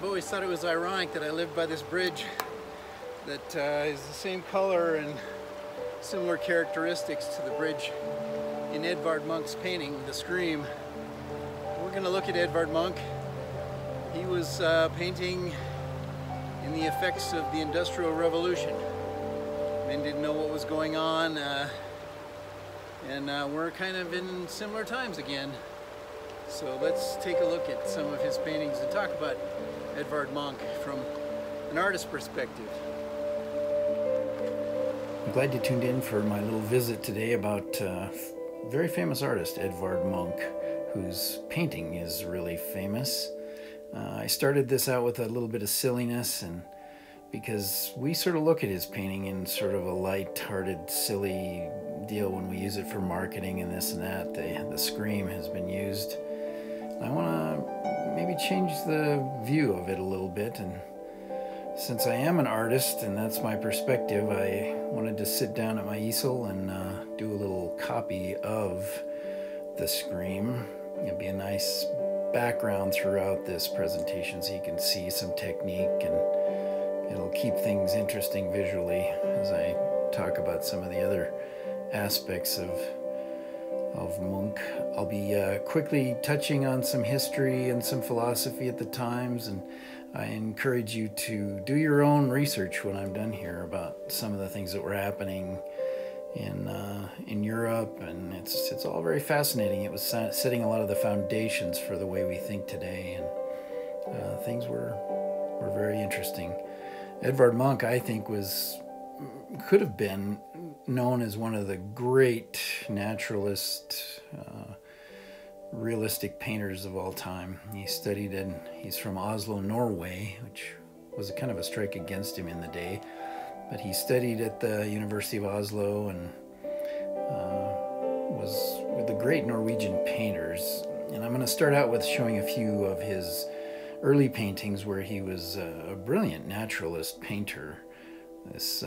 always thought it was ironic that I lived by this bridge that is the same color and similar characteristics to the bridge in Edvard Munch's painting, The Scream. We're going to look at Edvard Munch. He was painting in the effects of the Industrial Revolution. Men didn't know what was going on, and we're kind of in similar times again. So let's take a look at some of his paintings and talk about Edvard Munch from an artist's perspective. I'm glad you tuned in for my little visit today about a very famous artist, Edvard Munch, whose painting is really famous. I started this out with a little bit of silliness, and because we sort of look at his painting in sort of a light-hearted, silly deal when we use it for marketing and this and that. The Scream has been used. I want to maybe change the view of it a little bit, and since I am an artist and that's my perspective, I wanted to sit down at my easel and do a little copy of The Scream. It'll be a nice background throughout this presentation so you can see some technique, and it'll keep things interesting visually as I talk about some of the other aspects of Munch. I'll be quickly touching on some history and some philosophy at the times, and I encourage you to do your own research when I'm done here about some of the things that were happening in Europe, and it's all very fascinating. It was setting a lot of the foundations for the way we think today, and things were very interesting. Edvard Munch, I think, could have been known as one of the great naturalist, realistic painters of all time. He studied he's from Oslo, Norway, which was kind of a strike against him in the day, but he studied at the University of Oslo and was with the great Norwegian painters. And I'm going to start out with showing a few of his early paintings where he was a brilliant naturalist painter. This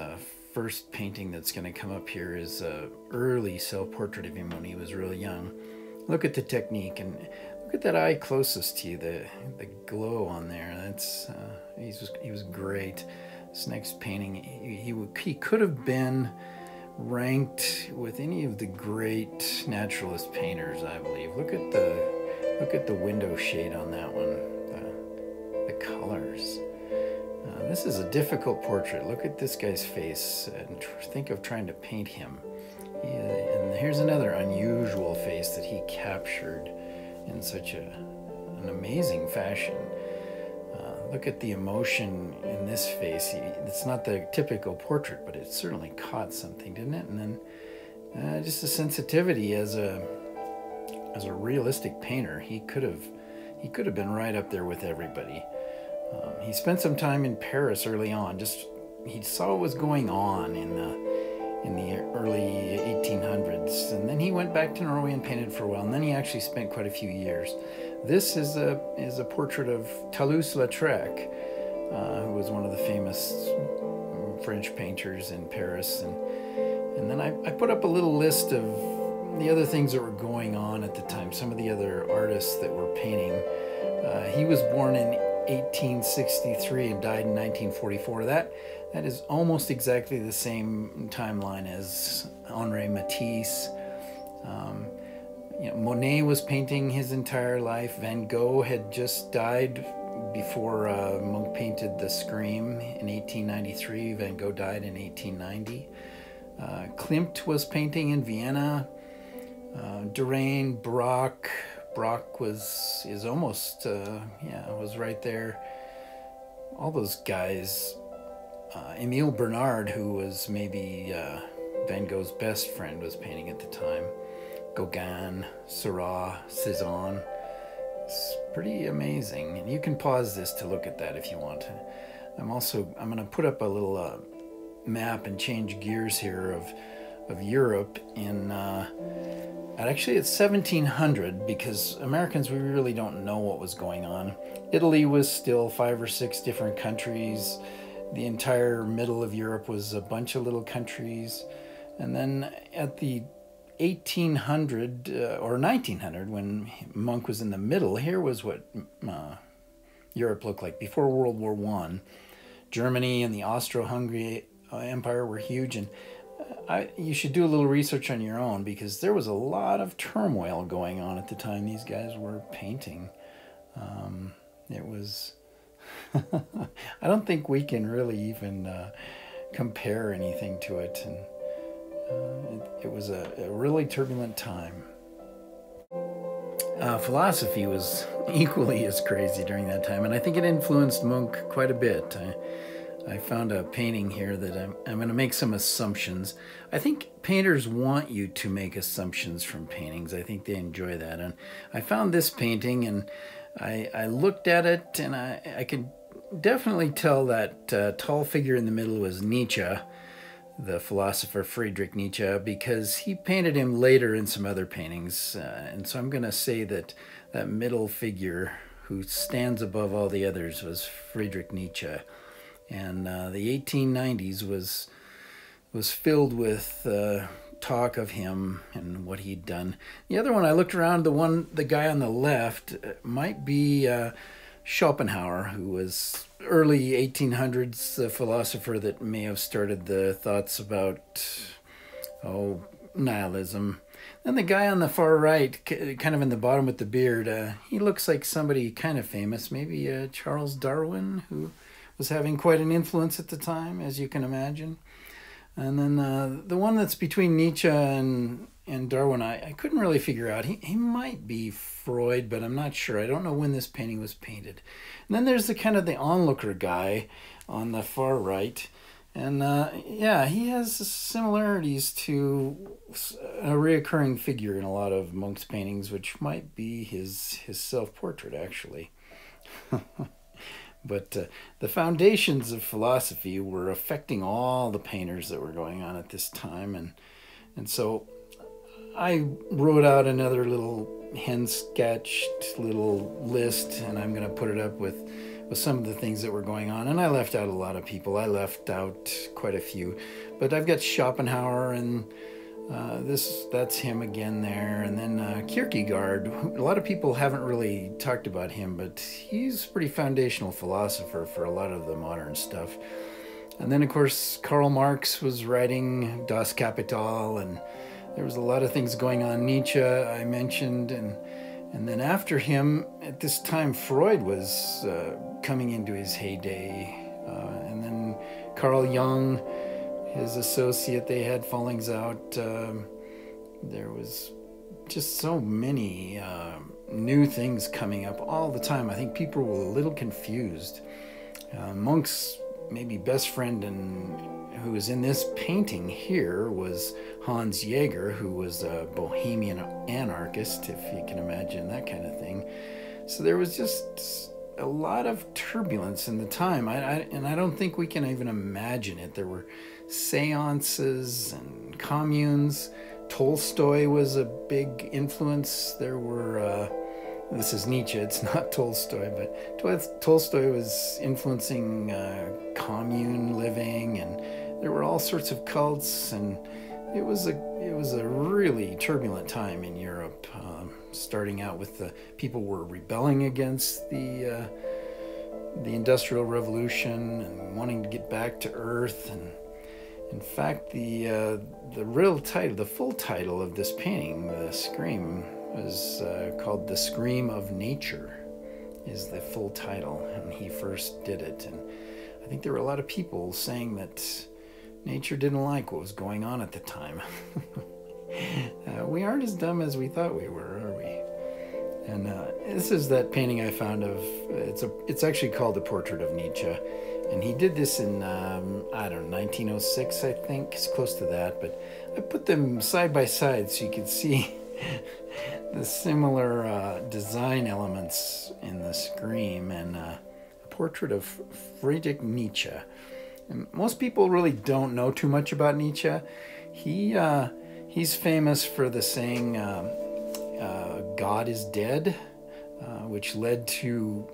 first painting that's going to come up here is an early self-portrait of him when he was really young. Look at the technique, and look at that eye closest to you, the glow on there. That's he was great. This next painting, he could have been ranked with any of the great naturalist painters, I believe. Look at the window shade on that one. The colors. This is a difficult portrait. Look at this guy's face and think of trying to paint him. And here's another unusual face that he captured in such an amazing fashion. Look at the emotion in this face. It's not the typical portrait, but it certainly caught something, didn't it? And then just the sensitivity as a realistic painter. He could have been right up there with everybody. He spent some time in Paris early on. He saw what was going on in the early 1800s, and then he went back to Norway and painted for a while, and then he actually spent quite a few years. This is a portrait of Toulouse-Lautrec, who was one of the famous French painters in Paris, and then I put up a little list of the other things that were going on at the time, some of the other artists that were painting. He was born in 1863 and died in 1944. That is almost exactly the same timeline as Henri Matisse. Monet was painting his entire life. Van Gogh had just died before Munch painted The Scream in 1893. Van Gogh died in 1890. Klimt was painting in Vienna. Derain, Braque was right there. All those guys. Emile Bernard, who was maybe Van Gogh's best friend, was painting at the time. Gauguin, Seurat, Cezanne. It's pretty amazing. And you can pause this to look at that if you want. I'm going to put up a little map and change gears here of Europe in actually it's 1700, because Americans, we really don't know what was going on. Italy was still 5 or 6 different countries. The entire middle of Europe was a bunch of little countries. And then at the 1800 or 1900, when Munch was in the middle, here was what Europe looked like before World War I. Germany and the Austro-Hungary Empire were huge, and you should do a little research on your own, because there was a lot of turmoil going on at the time these guys were painting. It was... I don't think we can really even compare anything to it. And it was a really turbulent time. Philosophy was equally as crazy during that time, and I think it influenced Munch quite a bit. I found a painting here that I'm going to make some assumptions. I think painters want you to make assumptions from paintings. I think they enjoy that. And I found this painting, and I looked at it, and I could definitely tell that tall figure in the middle was Nietzsche, the philosopher Friedrich Nietzsche, because he painted him later in some other paintings. And so I'm going to say that that middle figure who stands above all the others was Friedrich Nietzsche. And the 1890s was filled with talk of him and what he'd done. The other one, I looked around, the guy on the left might be Schopenhauer, who was early 1800s, the philosopher that may have started the thoughts about, nihilism. Then the guy on the far right, kind of in the bottom with the beard, he looks like somebody kind of famous, maybe Charles Darwin, who was having quite an influence at the time, as you can imagine. And then the one that's between Nietzsche and Darwin, I couldn't really figure out. He might be Freud, but I'm not sure. I don't know when this painting was painted. And then there's the kind of the onlooker guy on the far right. And yeah, he has similarities to a reoccurring figure in a lot of Munch's paintings, which might be his self-portrait, actually. But the foundations of philosophy were affecting all the painters that were going on at this time. And so I wrote out another little hand-sketched little list, and I'm going to put it up with some of the things that were going on. And I left out a lot of people. I left out quite a few. But I've got Schopenhauer, and that's him again there. And then Kierkegaard. A lot of people haven't really talked about him, but he's a pretty foundational philosopher for a lot of the modern stuff. And then, of course, Karl Marx was writing Das Kapital, and there was a lot of things going on. Nietzsche, I mentioned, and then after him, at this time, Freud was coming into his heyday. And then Carl Jung, his associate, they had fallings out. There was just so many new things coming up all the time. I think people were a little confused. Munch's maybe best friend who was in this painting here was Hans Jaeger, who was a bohemian anarchist, if you can imagine that kind of thing. So there was just a lot of turbulence in the time, and I don't think we can even imagine it. There were seances and communes. Tolstoy was a big influence. There were, this is Nietzsche, it's not Tolstoy, but Tolstoy was influencing commune living, and there were all sorts of cults, and it was a really turbulent time in Europe. Starting out with the people were rebelling against the Industrial Revolution and wanting to get back to Earth. And in fact, the real title, the full title of this painting, The Scream, was called The Scream of Nature, is the full title, and he first did it. And I think there were a lot of people saying that nature didn't like what was going on at the time. We aren't as dumb as we thought we were, are we? And this is that painting I found of, it's actually called The Portrait of Nietzsche. And he did this in, I don't know, 1906, I think. It's close to that. But I put them side by side so you could see the similar design elements in the Scream, and a portrait of Friedrich Nietzsche. And most people really don't know too much about Nietzsche. He's famous for the saying, God is dead, which led to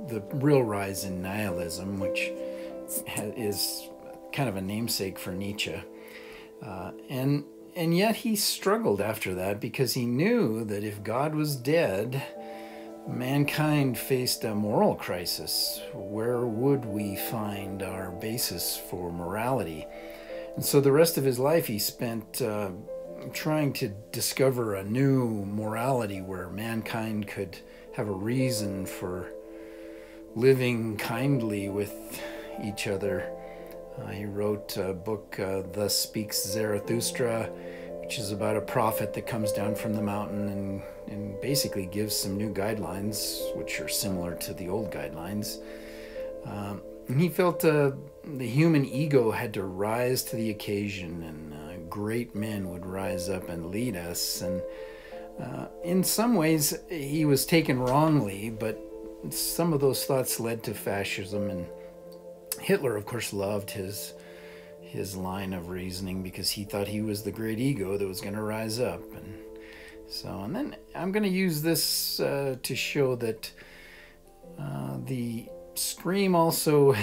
the real rise in nihilism, which is kind of a namesake for Nietzsche. And yet he struggled after that, because he knew that if God was dead, mankind faced a moral crisis. Where would we find our basis for morality? And so the rest of his life he spent trying to discover a new morality where mankind could have a reason for living kindly with each other. He wrote a book, Thus Speaks Zarathustra, which is about a prophet that comes down from the mountain and basically gives some new guidelines, which are similar to the old guidelines. And he felt the human ego had to rise to the occasion, and great men would rise up and lead us. And in some ways, he was taken wrongly, but some of those thoughts led to fascism. And Hitler, of course, loved his line of reasoning because he thought he was the great ego that was going to rise up. And then I'm going to use this to show that the Scream also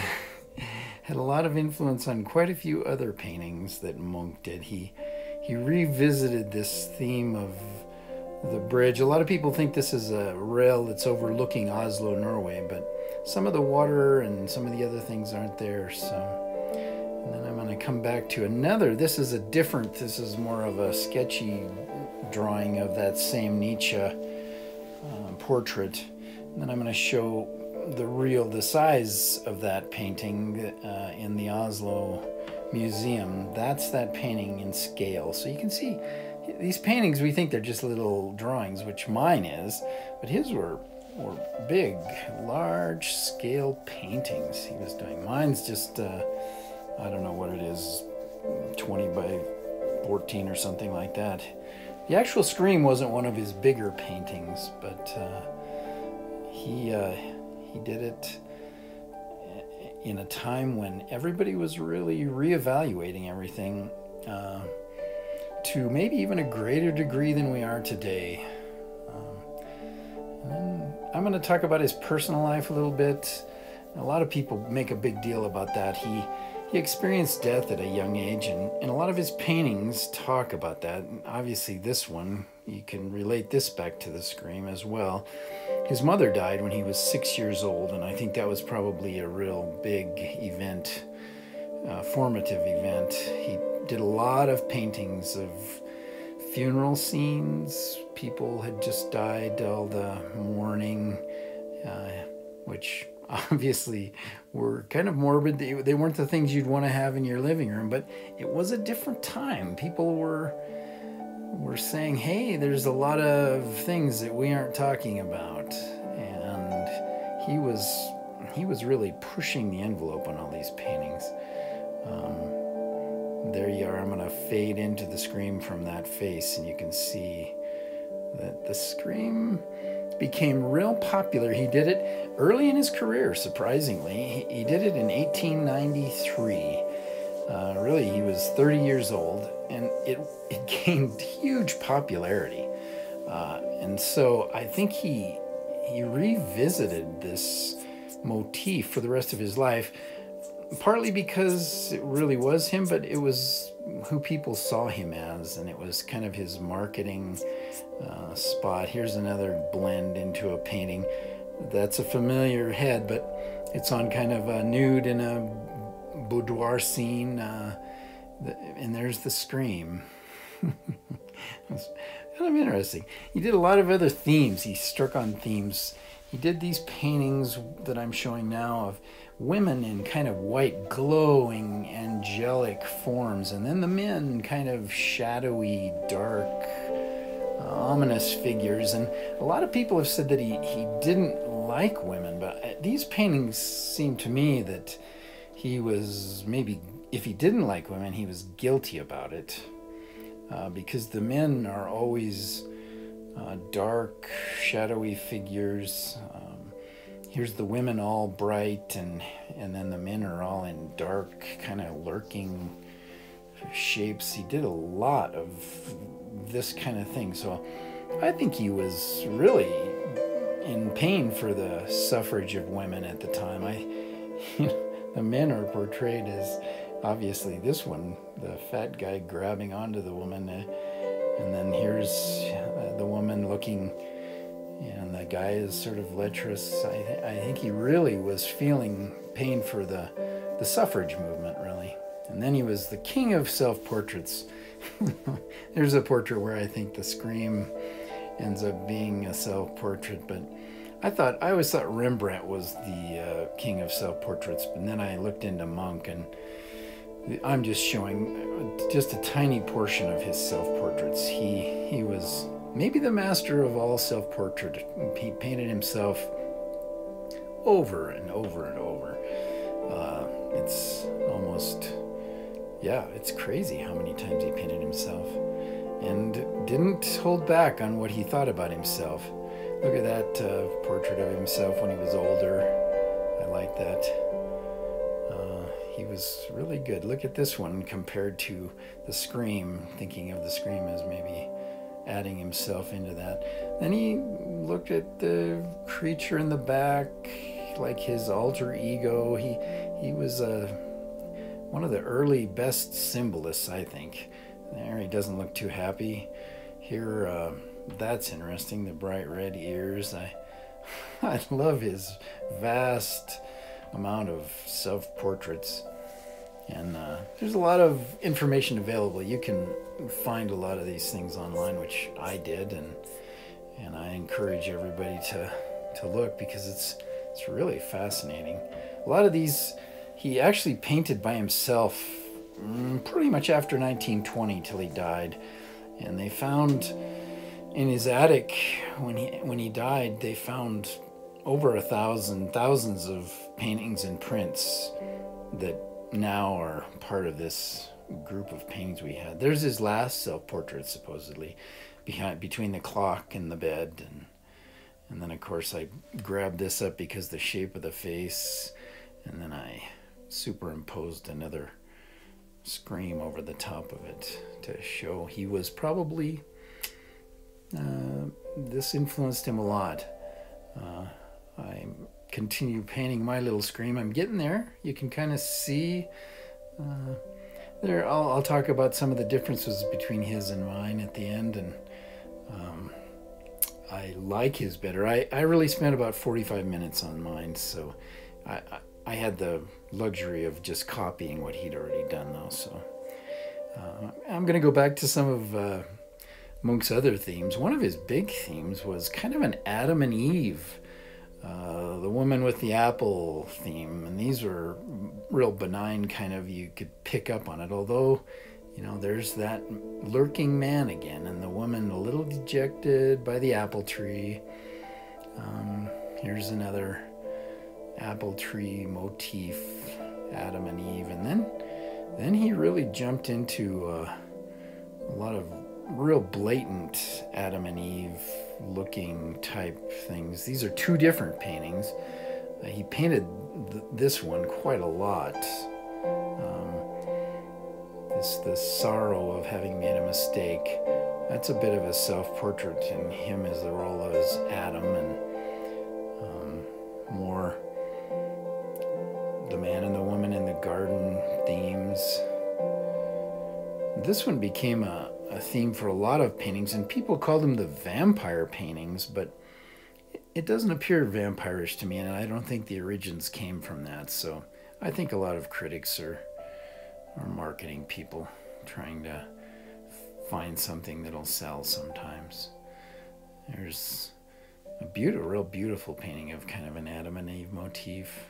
had a lot of influence on quite a few other paintings that Munch did. He revisited this theme of the bridge. A lot of people think this is a rail that's overlooking Oslo, Norway, but some of the water and some of the other things aren't there. So, and then I'm going to come back to another. This is more of a sketchy drawing of that same Nietzsche portrait. And then I'm going to show the size of that painting in the Oslo Museum. That's that painting in scale. So you can see these paintings, we think they're just little drawings, which mine is, but his were big, large scale paintings he was doing. Mine's just, I don't know what it is, 20 by 14 or something like that. The actual Scream wasn't one of his bigger paintings, but he did it in a time when everybody was really reevaluating everything to maybe even a greater degree than we are today. And I'm going to talk about his personal life a little bit. A lot of people make a big deal about that. He experienced death at a young age, and a lot of his paintings talk about that. And obviously this one, you can relate this back to the Scream as well. His mother died when he was 6 years old, and I think that was probably a real big event, formative event. He did a lot of paintings of funeral scenes. People had just died, all the mourning, which obviously were kind of morbid. They weren't the things you'd want to have in your living room, but it was a different time. People were saying, hey, there's a lot of things that we aren't talking about. And he was really pushing the envelope on all these paintings. There you are. I'm going to fade into the Scream from that face, and you can see that the Scream became real popular. He did it early in his career, surprisingly. He did it in 1893. Really, he was 30 years old, and it gained huge popularity. And so I think he revisited this motif for the rest of his life, partly because it really was him, but it was who people saw him as, and it was kind of his marketing spot. Here's another blend into a painting. That's a familiar head, but it's on kind of a nude in a boudoir scene, and there's the Scream. It's kind of interesting. He did a lot of other themes. He struck on themes. He did these paintings that I'm showing now of women in kind of white, glowing, angelic forms, and then the men kind of shadowy, dark, ominous figures. And a lot of people have said that he didn't like women, but these paintings seem to me that he was, maybe if he didn't like women, he was guilty about it, because the men are always dark, shadowy figures. Here's the women all bright, and then the men are all in dark, kind of lurking shapes. He did a lot of this kind of thing. So I think he was really in pain for the suffrage of women at the time. The men are portrayed as, obviously this one, the fat guy grabbing onto the woman, and then here's the woman looking And the guy is sort of lecherous. I think he really was feeling pain for the suffrage movement, really. And then he was the king of self-portraits. There's a portrait where I think the scream ends up being a self-portrait, but I always thought Rembrandt was the king of self-portraits, and then I looked into Munch, and I'm just showing just a tiny portion of his self-portraits. He was maybe the master of all self-portrait. He painted himself over and over and over. It's almost, yeah, it's crazy how many times he painted himself, and didn't hold back on what he thought about himself. Look at that portrait of himself when he was older. I like that. He was really good. Look at this one compared to the Scream, thinking of the Scream as maybe adding himself into that. Then he looked at the creature in the back, like his alter ego. He was one of the early best symbolists, I think. There, he doesn't look too happy. Here, that's interesting, the bright red ears. I love his vast amount of self-portraits. And there's a lot of information available. You can find a lot of these things online, which I did, and I encourage everybody to look, because it's really fascinating. A lot of these he actually painted by himself pretty much after 1920 till he died. And they found in his attic, when he died, they found over thousands of paintings and prints that now are part of this group of paintings we had. There's his last self-portrait, supposedly, between the clock and the bed. And then, of course, I grabbed this up because the shape of the face, and then I superimposed another Scream over the top of it to show he was probably, this influenced him a lot. I continue painting my little Scream. I'm getting there. You can kind of see there. I'll talk about some of the differences between his and mine at the end, and I like his better. I really spent about 45 minutes on mine, so I had the luxury of just copying what he'd already done, though. So I'm going to go back to some of Munch's other themes. One of his big themes was kind of an Adam and Eve, the woman with the apple theme. And these were real benign, kind of, you could pick up on it. Although, you know, there's that lurking man again, and the woman a little dejected by the apple tree. Here's another apple tree motif, Adam and Eve. And then he really jumped into a lot of real blatant Adam and Eve looking type things. These are two different paintings. He painted this one quite a lot. The sorrow of having made a mistake. That's a bit of a self-portrait, in him as the role of as Adam, and more the man and the woman in the garden themes. This one became a theme for a lot of paintings, and people call them the vampire paintings, but it doesn't appear vampirish to me, and I don't think the origins came from that. So I think a lot of critics are marketing people trying to find something that'll sell sometimes. There's a real beautiful painting of kind of an Adam and Eve motif.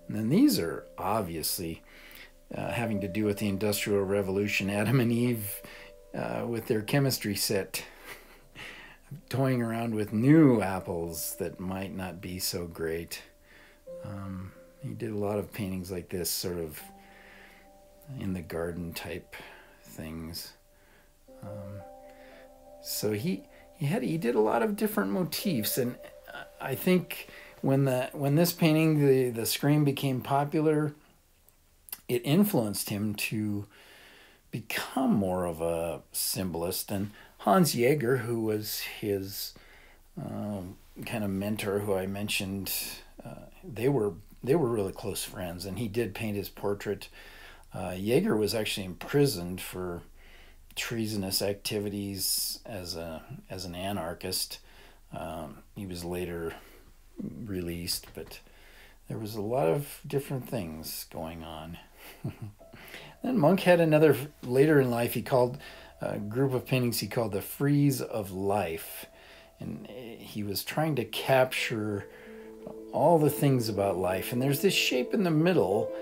And then these are obviously having to do with the Industrial Revolution. Adam and Eve with their chemistry set, toying around with new apples that might not be so great. He did a lot of paintings like this, sort of in the garden type things. So he did a lot of different motifs, and I think when this painting, the Scream, became popular, it influenced him to become more of a symbolist. And Hans Jaeger, who was his kind of mentor, who I mentioned, they were really close friends, and he did paint his portrait. Jaeger was actually imprisoned for treasonous activities as an anarchist. He was later released, but there was a lot of different things going on. Then Munch had another, later in life, he called a group of paintings he called the Frieze of Life. And he was trying to capture all the things about life. And there's this shape in the middle,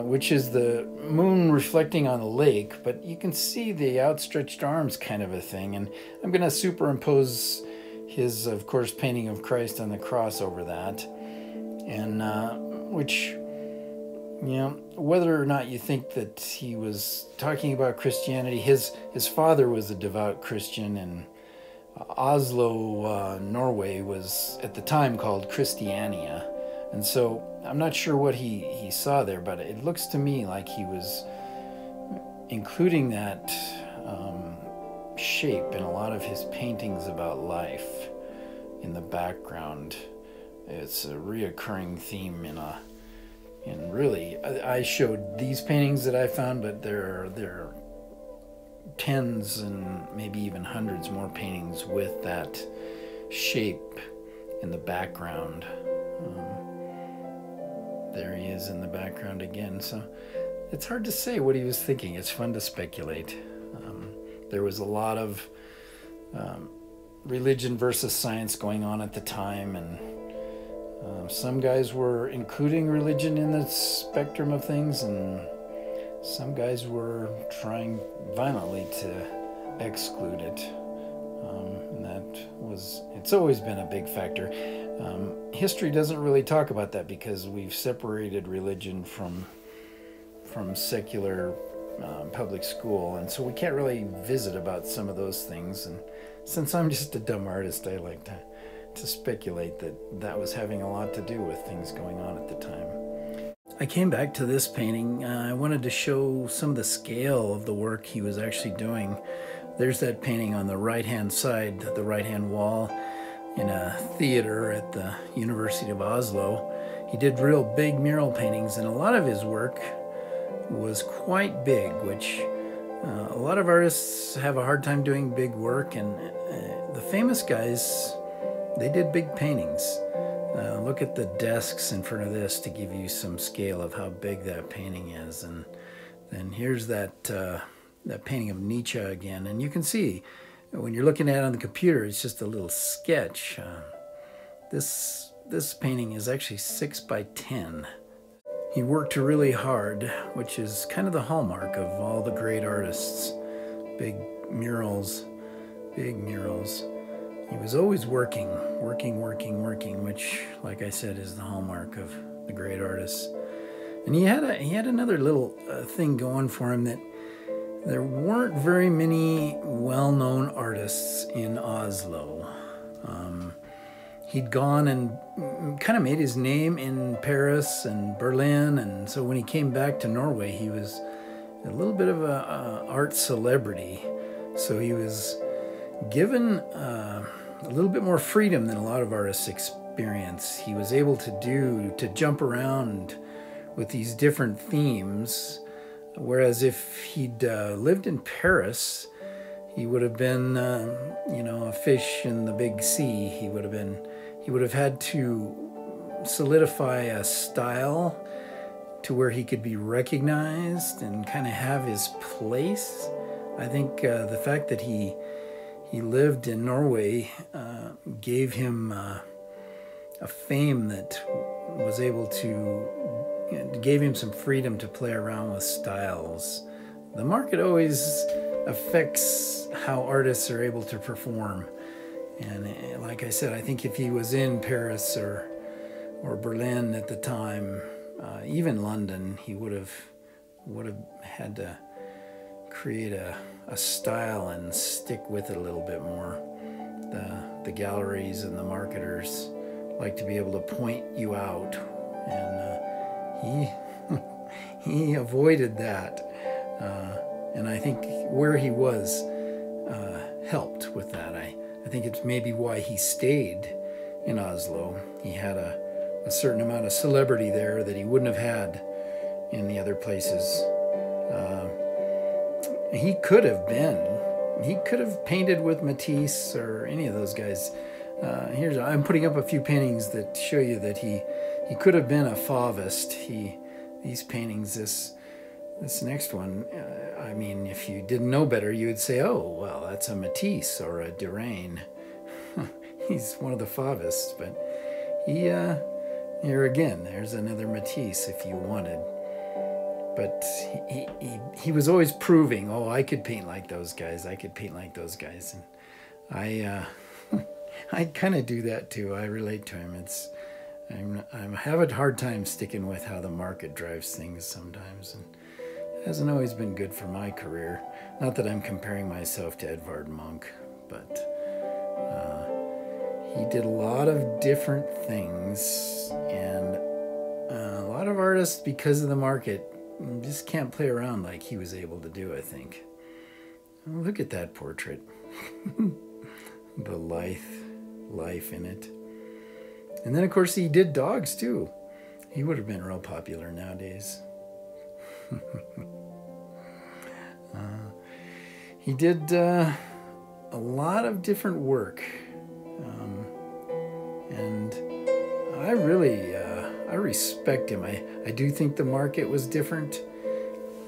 which is the moon reflecting on a lake, but you can see the outstretched arms kind of a thing. And I'm going to superimpose his, of course, painting of Christ on the cross over that. And which, you know, whether or not you think that he was talking about Christianity, his father was a devout Christian, and Oslo, Norway was at the time called Christiania. And so I'm not sure what he saw there, but it looks to me like he was including that shape in a lot of his paintings about life in the background. It's a reoccurring theme in really, I showed these paintings that I found, but there are tens and maybe even hundreds more paintings with that shape in the background. There he is in the background again. So it's hard to say what he was thinking. It's fun to speculate. There was a lot of religion versus science going on at the time, and some guys were including religion in the spectrum of things, and some guys were trying violently to exclude it. And it's always been a big factor. History doesn't really talk about that because we've separated religion from secular public school, and so we can't really visit about some of those things. And since I'm just a dumb artist, I like to speculate that was having a lot to do with things going on at the time. I came back to this painting. I wanted to show some of the scale of the work he was actually doing. There's that painting on the right-hand side, the right-hand wall, in a theater at the University of Oslo. He did real big mural paintings, and a lot of his work was quite big, which a lot of artists have a hard time doing big work, and the famous guys, they did big paintings. Look at the desks in front of this to give you some scale of how big that painting is. And then here's that painting of Nietzsche again. And you can see, when you're looking at it on the computer, it's just a little sketch. This painting is actually 6 by 10. He worked really hard, which is kind of the hallmark of all the great artists. Big murals, big murals. He was always working, which, like I said, is the hallmark of the great artists. And he had another little thing going for him, that there weren't very many well-known artists in Oslo. He'd gone and kind of made his name in Paris and Berlin, and so when he came back to Norway, he was a little bit of a art celebrity. So he was given a little bit more freedom than a lot of artists experience. He was able to jump around with these different themes, whereas if he'd lived in Paris, he would have been, a fish in the big sea. He would have had to solidify a style to where he could be recognized and kind of have his place. I think the fact that he lived in Norway gave him a fame that was able to, gave him some freedom to play around with styles. The market always affects how artists are able to perform. And like I said, I think if he was in Paris or Berlin at the time, even London, he would have had to create a style and stick with it a little bit more. The galleries and the marketers like to be able to point you out, and he avoided that. And I think where he was helped with that. I think it's maybe why he stayed in Oslo. He had a certain amount of celebrity there that he wouldn't have had in the other places. He could have painted with Matisse or any of those guys. I'm putting up a few paintings that show you that he could have been a Fauvist. These paintings, this next one, I mean, if you didn't know better, you would say, oh, well, that's a Matisse or a Derain. He's one of the Fauvists, but here again, there's another Matisse if you wanted. But he was always proving, oh, I could paint like those guys. I could paint like those guys. And I kind of do that too. I relate to him. I have a hard time sticking with how the market drives things sometimes, and it hasn't always been good for my career. Not that I'm comparing myself to Edvard Munch, but he did a lot of different things, and a lot of artists, because of the market, just can't play around like he was able to do, I think. Look at that portrait. The life in it. And then, of course, he did dogs, too. He would have been real popular nowadays. He did a lot of different work. And I really, I respect him. I do think the market was different.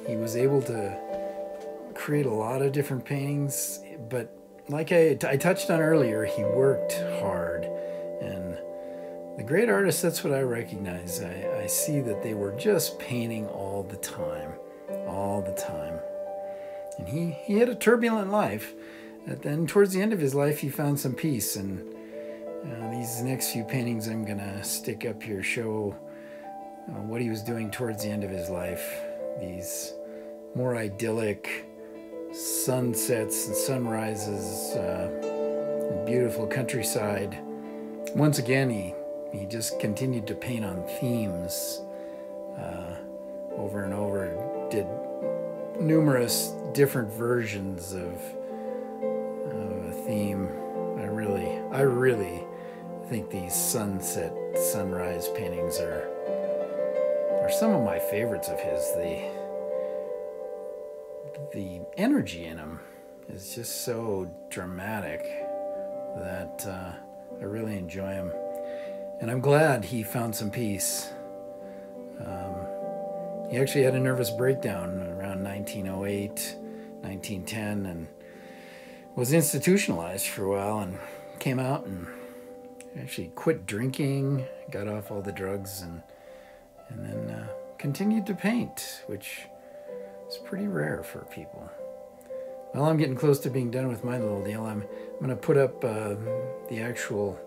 He was able to create a lot of different paintings, but like I touched on earlier, he worked hard. And the great artists, that's what I recognize. I see that they were just painting all the time. And he had a turbulent life. And then towards the end of his life, he found some peace. And these next few paintings I'm going to stick up here show what he was doing towards the end of his life. These more idyllic sunsets and sunrises, beautiful countryside. Once again, he just continued to paint on themes over and over. Did numerous different versions of a theme. I really think these sunset, sunrise paintings are some of my favorites of his. The energy in them is just so dramatic that I really enjoy him. And I'm glad he found some peace. He actually had a nervous breakdown around 1908, 1910, and was institutionalized for a while, and came out and actually quit drinking, got off all the drugs, and then continued to paint, which is pretty rare for people. Well, I'm getting close to being done with my little deal. I'm going to put up the actual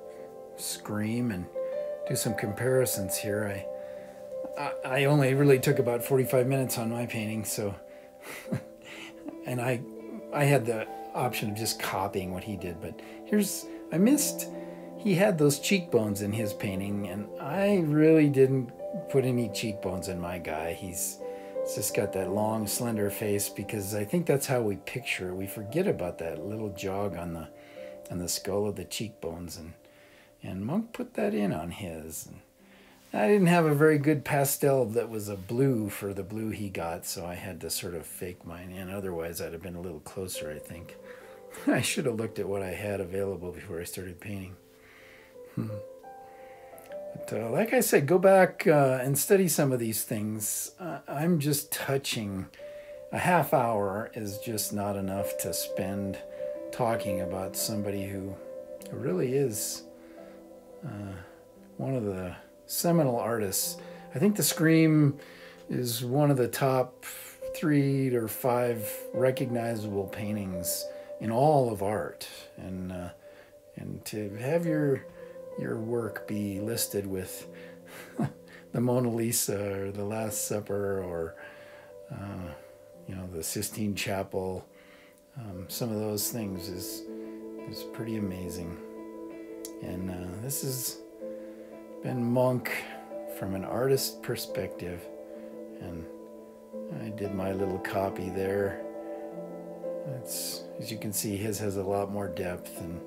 Scream and do some comparisons here. I only really took about 45 minutes on my painting, so and I had the option of just copying what he did, but I missed, he had those cheekbones in his painting, and I really didn't put any cheekbones in my guy. He's just got that long, slender face, because I think that's how we picture it. We forget about that little jog on the skull of the cheekbones, and Munch put that in on his. And I didn't have a very good pastel that was a blue for the blue he got, so I had to sort of fake mine in. Otherwise, I'd have been a little closer, I think. I should have looked at what I had available before I started painting. But like I said, go back and study some of these things. I'm just touching. A half hour is just not enough to spend talking about somebody who really is one of the seminal artists. I think the Scream is one of the top 3 or 5 recognizable paintings in all of art, and to have your work be listed with the Mona Lisa or the Last Supper or the Sistine Chapel, some of those things is pretty amazing. And this has been Munch from an artist perspective, and I did my little copy there. It's, as you can see, his has a lot more depth and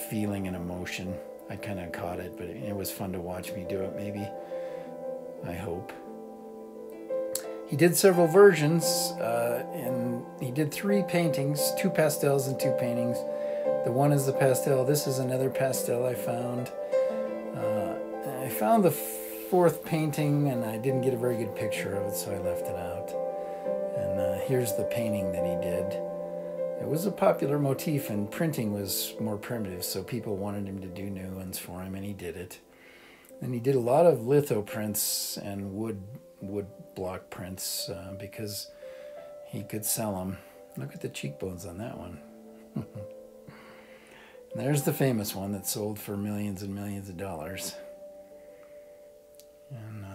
feeling and emotion. I kind of caught it, but it was fun to watch me do it, maybe. I hope. He did several versions, and he did 3 paintings, 2 pastels and 2 paintings. The one is the pastel. This is another pastel I found. I found the fourth painting and I didn't get a very good picture of it, so I left it out. And here's the painting that he did. It was a popular motif, and printing was more primitive, so people wanted him to do new ones for him, and he did it. And he did a lot of litho prints and wood block prints because he could sell them. Look at the cheekbones on that one. There's the famous one that sold for millions and millions of dollars. And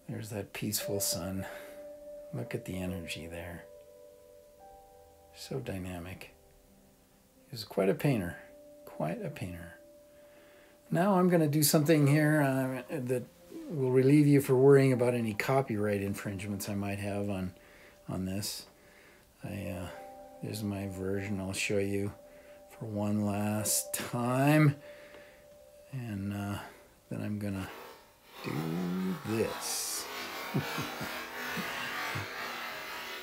there's that peaceful sun. Look at the energy there. So dynamic. He was quite a painter. Quite a painter. Now I'm going to do something here that will relieve you for worrying about any copyright infringements I might have on this. There's my version I'll show you for one last time. And then I'm going to do this.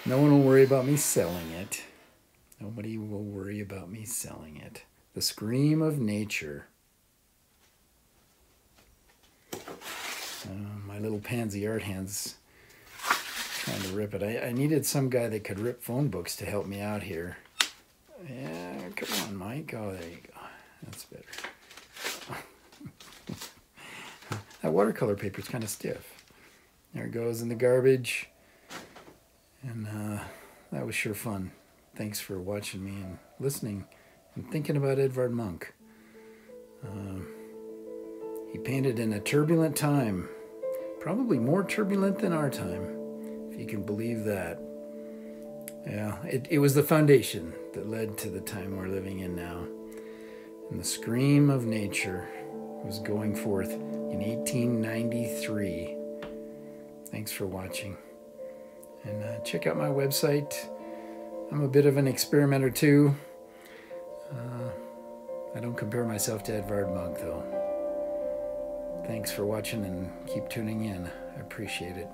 No one will worry about me selling it. Nobody will worry about me selling it. The Scream of Nature. My little pansy art hand's trying to rip it. I needed some guy that could rip phone books to help me out here. Yeah, come on, Mike. Oh, there you go. That's better. That watercolor paper is kind of stiff. There it goes in the garbage. And that was sure fun. Thanks for watching me and listening and thinking about Edvard Munch. He painted in a turbulent time, probably more turbulent than our time, if you can believe that. Yeah, it was the foundation that led to the time we're living in now. And the Scream of Nature was going forth in 1893. Thanks for watching. And check out my website. I'm a bit of an experimenter too. I don't compare myself to Edvard Munch though. Thanks for watching and keep tuning in. I appreciate it.